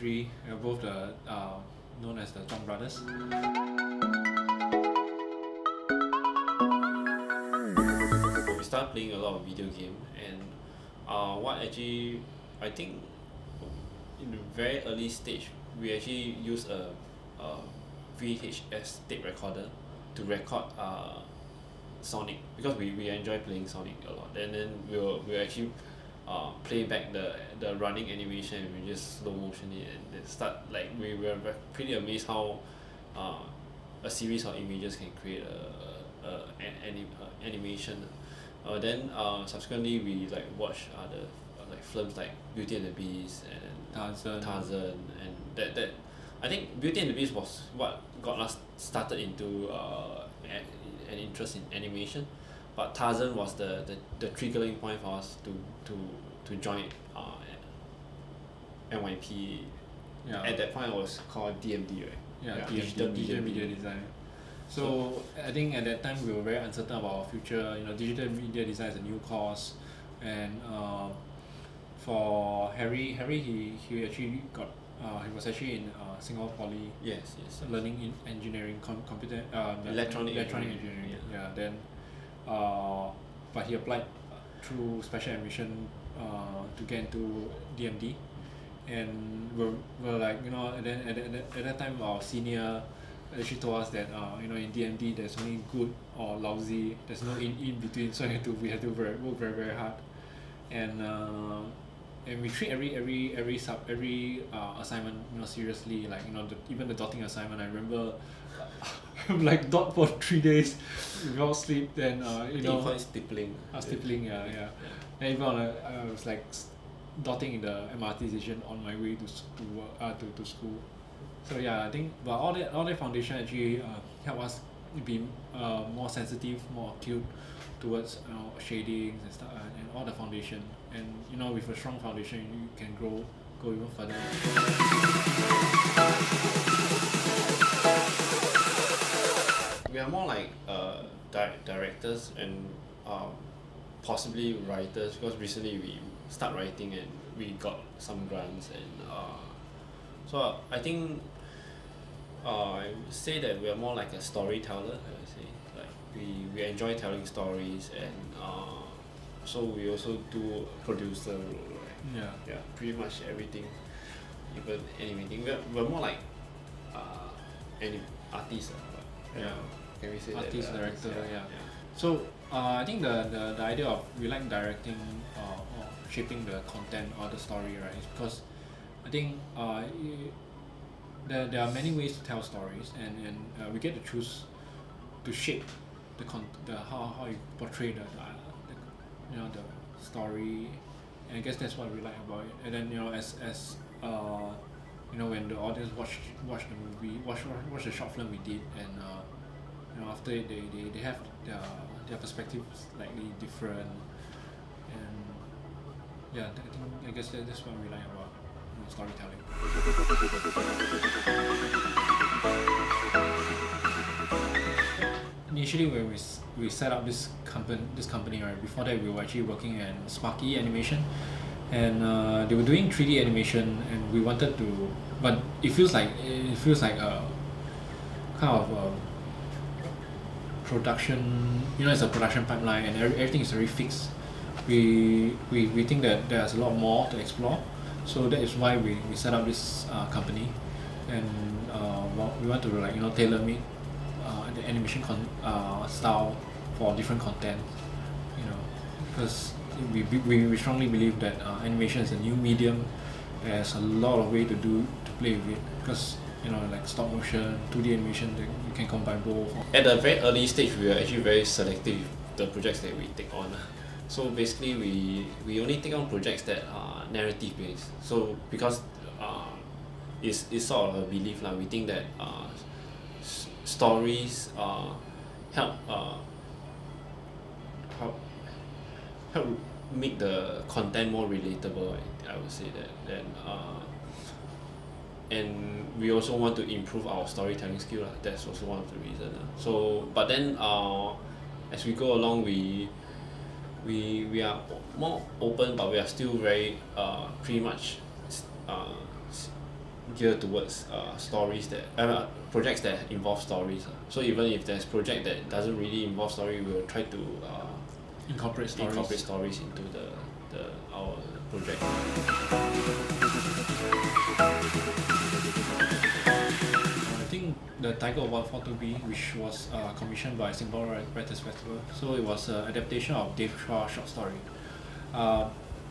country. We are both known as the Zhuang Brothers. We started playing a lot of video game, and what actually I think in the very early stage we actually use a VHS tape recorder to record Sonic, because we enjoy playing Sonic a lot, and then we'll actually play back the running animation, and we just slow motion it, and then start, like, we were pretty amazed how a series of images can create an animation. Then subsequently we like watch other like films like Beauty and the Beast and Tarzan, and that I think Beauty and the Beast was what got us started into an interest in animation, but Tarzan was the triggering point for us to join NYP. Yeah. At that point it was called DMD, right? Yeah, Digital media design. So I think at that time we were very uncertain about our future. Digital media design is a new course, and for Harry, he actually got he was actually in Singapore Poly. Yes. Learning in engineering, computer Electronic engineering. Yeah. Then, but he applied through special admission to get into DMD, and we're like, and then at that time our senior actually told us that in DMD there's only good or lousy, there's no in between, so we had to work very, very hard, and we treat every assignment seriously, like even the dotting assignment. I remember I'm like dot for 3 days without sleep, then you call it stippling. Stippling, yeah. And even I was like dotting in the MRT station on my way to school. So yeah, I think, but all that foundation actually help us be more sensitive, more acute towards shadings and stuff, and all the foundation. And with a strong foundation, you can go even further. We are more like directors and possibly writers, because recently we start writing and we got some grants, and so I think I would say that we are more like a storyteller. I would say, like, we enjoy telling stories, and so we also do producer role, right? Yeah, pretty much everything, even animating. We're more like artists. Can we say artist, that? director, yeah. So I think the idea of we like directing or shaping the content or the story, right, is because I think there are many ways to tell stories, and we get to choose to shape the how you portray the story, and I guess that's what we like about it. And then as when the audience watch the movie, watch the short film we did, and after it they have their perspective slightly different, and yeah, I guess that's what we like about storytelling. Initially, when we set up this company, right, before that we were actually working in Sparky Animation, and they were doing 3D animation, and we wanted to, but it feels like a kind of a production, it's a production pipeline, and everything is very fixed. We think that there's a lot more to explore, so that is why we set up this company, and we want to tailor make the animation style for different content, because we strongly believe that animation is a new medium. There's a lot of way to play with it, because like stop motion, 2D animation, you can combine both. At a very early stage, we were actually very selective with the projects that we take on. So basically, we only take on projects that are narrative based. So because it's sort of a belief, we think that stories help make the content more relatable. I would say that. And we also want to improve our storytelling skill. That's also one of the reasons. So, but then as we go along, we are more open, but we are still very pretty much geared towards stories that projects that involve stories. So even if there's project that doesn't really involve story, we will try to incorporate stories into our project. I think the Tiger of 142B, which was commissioned by Singapore Writers Festival, so it was an adaptation of Dave Chua short story.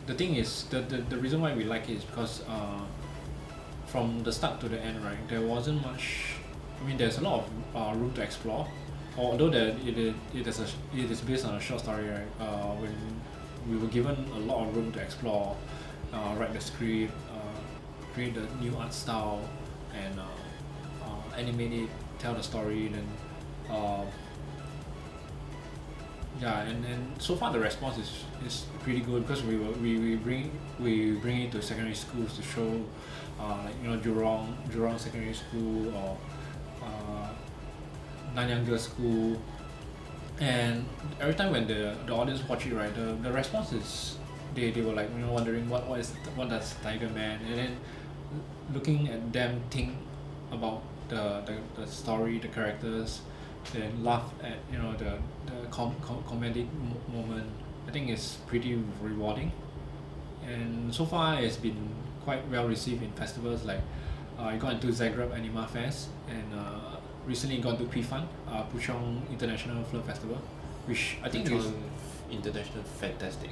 The thing is, the reason why we like it is because from the start to the end, right, there wasn't much. I mean, there's a lot of room to explore. Although it is based on a short story, right? When we were given a lot of room to explore, write the script, create the new art style, and animate it, tell the story, then and so far the response is pretty good because we bring it to secondary schools to show, like Jurong Secondary School or Nanyang Girls' School, and every time when the audience watch it, right, the response is they were like wondering what does Tiger Man, and then looking at them think about the story, the characters, then laugh at the comedic moment. I think it's pretty rewarding, and so far it's been quite well received in festivals like I got into Zagreb Anima Fest, and recently got to PFUN, Puchong International Film Festival, which I think is International Fantastic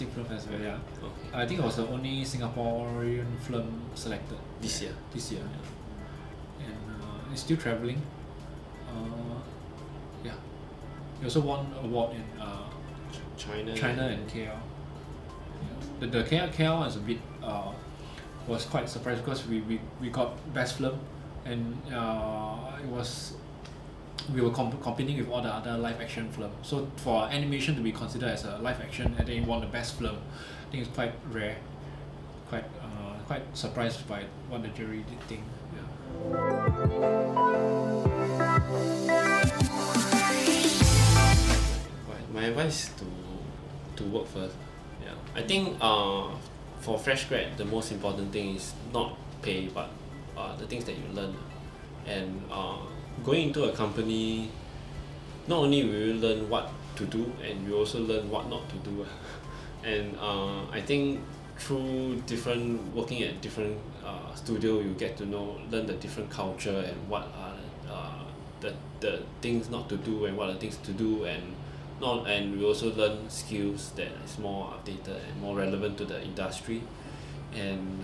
Film Festival. Yeah, okay. I think it was the only Singaporean film selected this year. Yeah. And it's still travelling. Yeah, he also won award in China and KL. Yeah. The KL one is a bit was quite surprised because we got best film, and we were competing with all the other live action film. So for animation to be considered as a live action and then won the best film, I think it's quite rare. Quite surprised by what the jury did think. Yeah. My advice is to work first. Yeah, I think for fresh grad, the most important thing is not pay, but the things that you learn. And going into a company, not only will you learn what to do, and you also learn what not to do. And I think through working at different studio, you get to learn the different culture and what are the things not to do and what are the things to do, and we also learn skills that is more updated and more relevant to the industry, and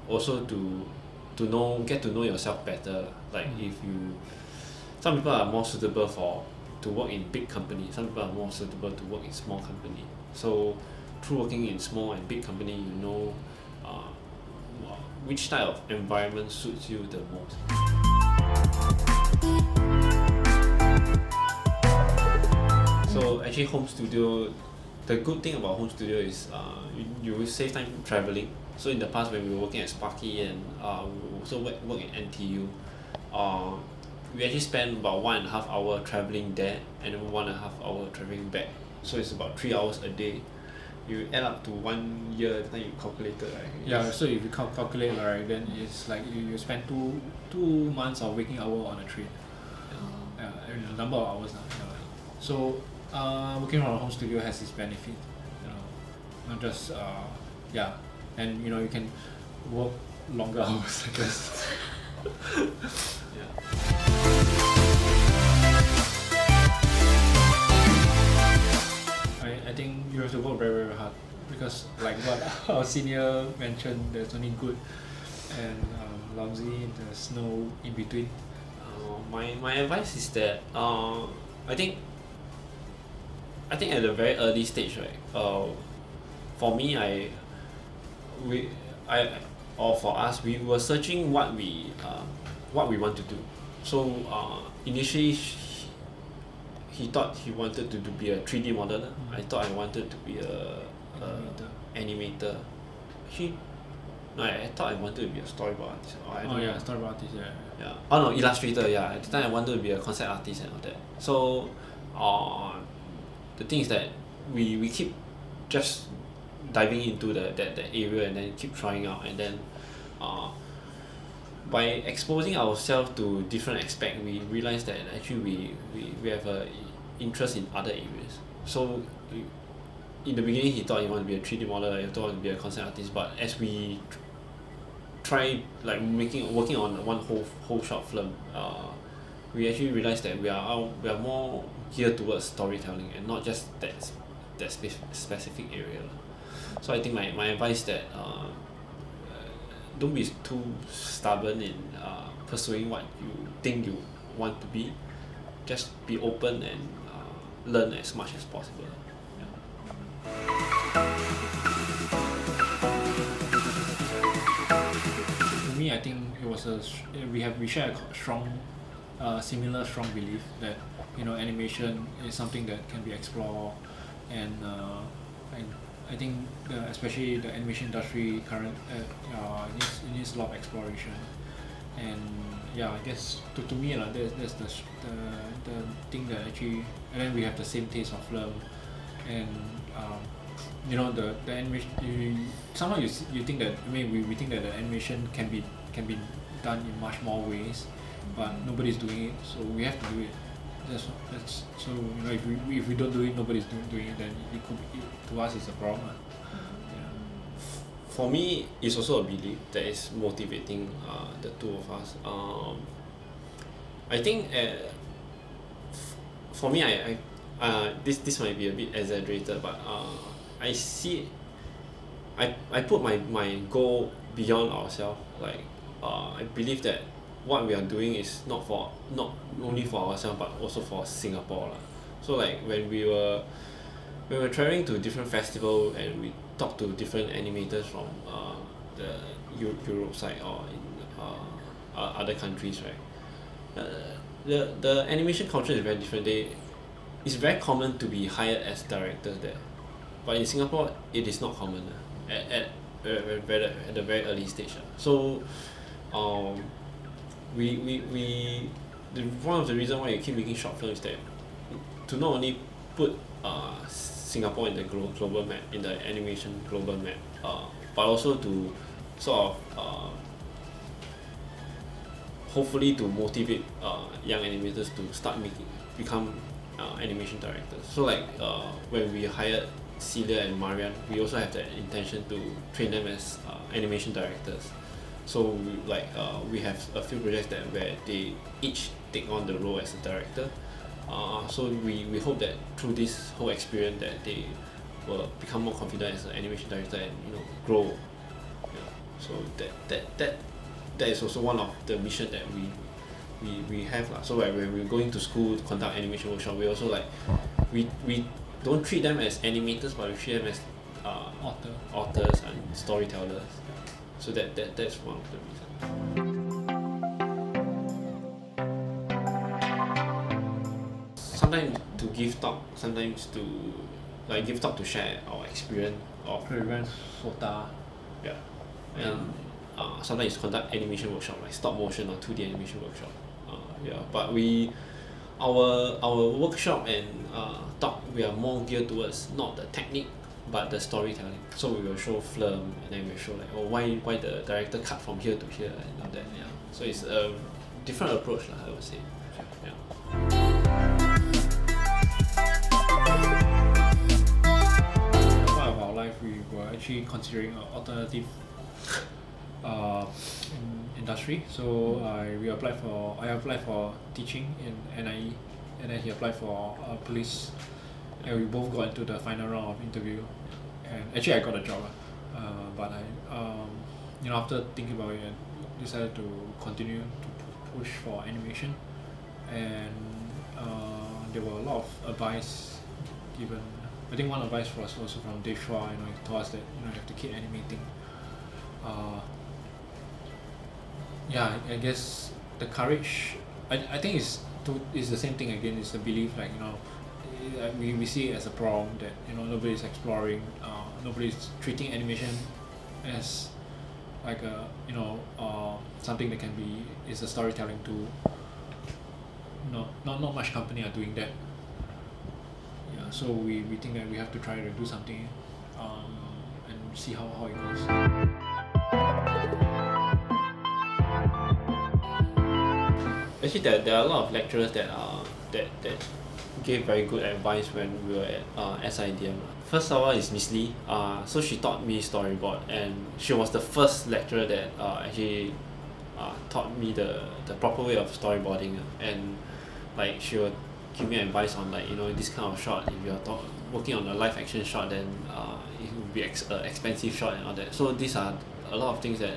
also to get to know yourself better. Like some people are more suitable to work in big company, some people are more suitable to work in small company. So through working in small and big company, which type of environment suits you the most. So actually home studio, the good thing about home studio is you will save time travelling. So in the past when we were working at Sparky and we also work in NTU, we actually spend about 1.5 hour travelling there and then 1.5 hour travelling back. So it's about 3 hours a day. You add up to 1 year, then you calculate it, right? Yeah, so if you calculate, right, then it's like you spend two months of waking hour on a train. Yeah, the number of hours. So working from a home studio has its benefit, not just and you can work longer hours, I guess. I think you have to work very, very hard because like what our senior mentioned, there's only good and lousy, there's no in between. My advice is that I think at the very early stage, right, for me for us, we were searching what we want to do. So initially he thought he wanted to be a 3D modeler. I thought I wanted to be a animator. I thought I wanted to be a storyboard artist. Storyboard artist, yeah. Oh no, illustrator, yeah. At the time I wanted to be a concept artist and all that. So the thing is that we keep just diving into that area and then keep trying out, and then by exposing ourselves to different aspects, we realize that actually we have a interest in other areas. So in the beginning he thought he wanted to be a 3D modeler, he thought he wanted to be a concept artist, but as we try like working on one whole short film, we actually realized that we are more geared towards storytelling and not just that specific area. So I think my advice that don't be too stubborn in pursuing what you think you want to be. Just be open and learn as much as possible. To me, I think it was we share a strong, similar strong belief that animation is something that can be explored, and I think especially the animation industry it needs a lot of exploration, and yeah, I guess to me that's the thing that actually, and then we have the same taste of film, and the animation. Somehow you think that we think that the animation can be done in much more ways, but nobody's doing it, so we have to do it. That's so if we don't do it, nobody's doing it, then to us it's a problem. Yeah. For me, it's also a belief that is motivating the two of us. I think for me, this might be a bit exaggerated, but I see I put my goal beyond ourselves. Like I believe that what we are doing is not only for ourselves but also for Singapore. So like when we were traveling to different festivals and we talked to different animators from the Europe side or in other countries, right? The animation culture is very different. It's very common to be hired as directors there, but in Singapore it is not common at a very early stage. So one of the reasons why you keep making short films is that to not only put Singapore in the global map, in the animation global map, but also to sort of hopefully to motivate young animators to become animation directors. So like when we hired Celia and Marian, we also have the intention to train them as animation directors. So we have a few projects where they each take on the role as a director. So we hope that through this whole experience that they will become more confident as an animation director and grow. Yeah. So that is also one of the mission that we have. So like when we're going to school to conduct animation workshop, we also we don't treat them as animators, but we treat them as authors and storytellers. So that's one of the reasons. Sometimes to give talk, sometimes to give talk to share our experience of Prevent SOTA. yeah, and sometimes conduct animation workshop like stop motion or 2D animation workshop. But our workshop and talk, we are more geared towards not the technique but the storytelling. So we will show film and then we'll show why the director cut from here to here and all that. Yeah. So it's a different approach, I would say. Yeah. Part of our life, we were actually considering an alternative industry. So I applied for teaching in NIE, and then he applied for police, and we both got into the final round of interview. And actually, I got a job, but I, after thinking about it, I decided to continue to push for animation, and there were a lot of advice given. I think one advice was also from Dave Chua. He told us that you have to keep animating. I guess the courage. I think it's the same thing again. It's the belief, we see it as a problem that nobody's exploring, nobody's treating animation as like a something that is a storytelling tool. Not much company are doing that. Yeah, so we think that we have to try to do something, and see how it goes. actually there are a lot of lecturers that that gave very good advice when we were at SIDM. First of all is Miss Lee. So she taught me storyboard, and she was the first lecturer that actually taught me the proper way of storyboarding, and like she would give me advice on like, you know, this kind of shot, if you're working on a live action shot, then it will be expensive shot and all that. So these are a lot of things that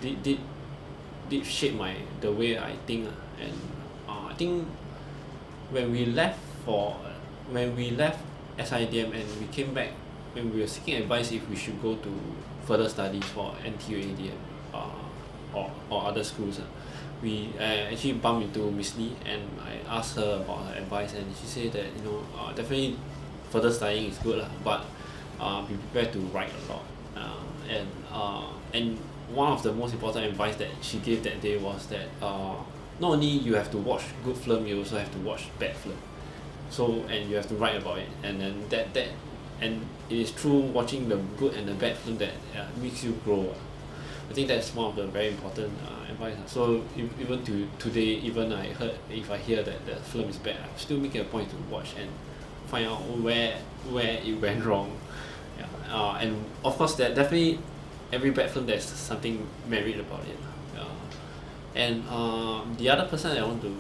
did shape the way I think, and I think when we left SIDM and we came back, when we were seeking advice if we should go to further studies for NTU ADM or other schools, we actually bumped into Miss Lee, and I asked her about her advice, and she said that, you know, definitely further studying is good, but be prepared to write a lot, and one of the most important advice that she gave that day was that not only you have to watch good film, you also have to watch bad film. So, and you have to write about it, and then that and it is through watching the good and the bad film that makes you grow. I think that's one of the very important advice. So even to today, even if I hear that the film is bad, I still make it a point to watch and find out where it went wrong. Yeah. And of course, that definitely every bad film there's something merit about it. And the other person I want to,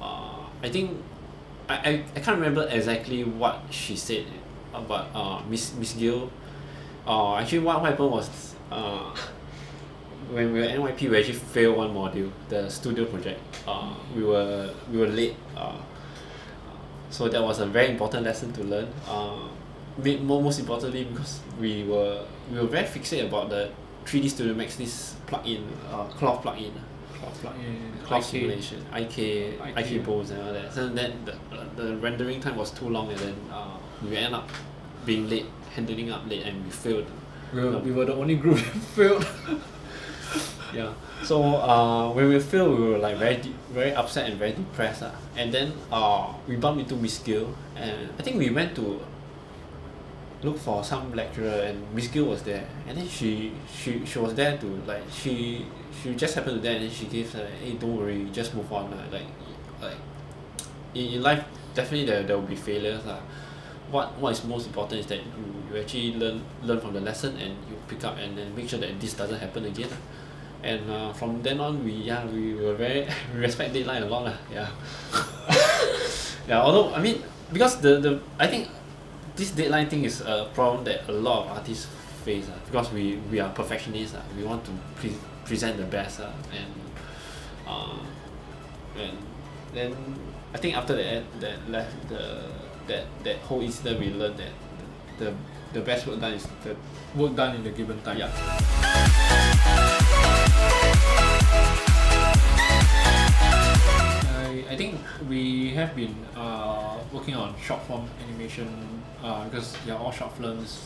I think I can't remember exactly what she said, but Miss Gill, actually what happened was when we were NYP, we actually failed one module, the studio project. We were late, so that was a very important lesson to learn. Most importantly, because we were very fixated about the 3D Studio Max, this plugin, cloth plugin. Cloud simulation, IK bows and all that. So then the rendering time was too long, and then we end up being late, handling up late, and we failed. We were the only group that failed. Yeah. So when we failed, we were like very upset and very depressed. And then we bumped into Miss Gill, and I think we went to look for some lecturer, and Miss Gill was there, and then she was there to like she just happened to there, and then she gave like, hey, don't worry, just move on. Like in life, definitely there will be failures. What is most important is that you actually learn from the lesson, and you pick up and then make sure that this doesn't happen again. And from then on, we were very we respect deadline a lot. Yeah. Yeah. Although I mean, because the I think this deadline thing is a problem that a lot of artists face, because we are perfectionists. We want to present the best, and then I think after that whole incident, we learned that the best work done is the Work done in the given time. Yeah. I think we have been working on short form animation, because they are all short films.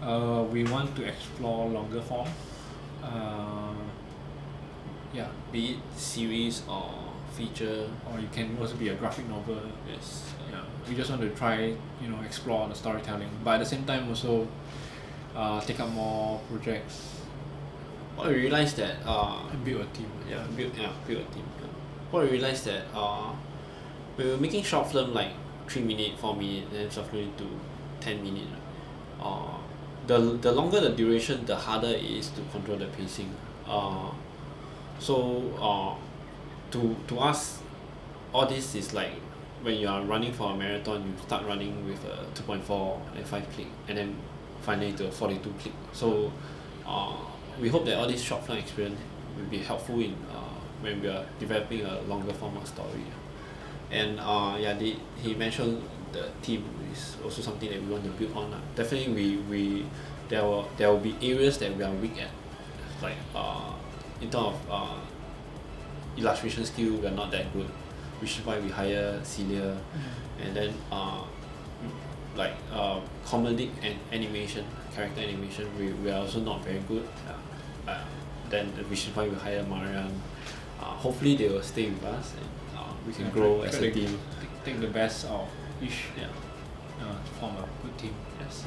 We want to explore longer form. Yeah. Be it series or feature. Or it can also be a graphic novel. Yes. Yeah. We just want to try, explore the storytelling, but at the same time also take up more projects. What we realized that And build a team. build a team. What we realized that we were making short film like 3 minutes, 4 minutes, and then shuffling to 10 minutes. The longer the duration, the harder it is to control the pacing. So to us, all this is like when you are running for a marathon, you start running with a 2.4 and 5 click, and then finally to a 42 click. So we hope that all this short film experience will be helpful in when we are developing a longer form of story. And he mentioned the team is also something that we want to build on. Definitely there will be areas that we are weak at, like in terms of illustration skill, we are not that good, which is why we hire Celia. And then comedic and animation, character animation, we are also not very good. Then which is why we hire Marian. Hopefully they will stay with us, and we can grow as a team. Take the best of each. Yeah. Form a good team. Yes.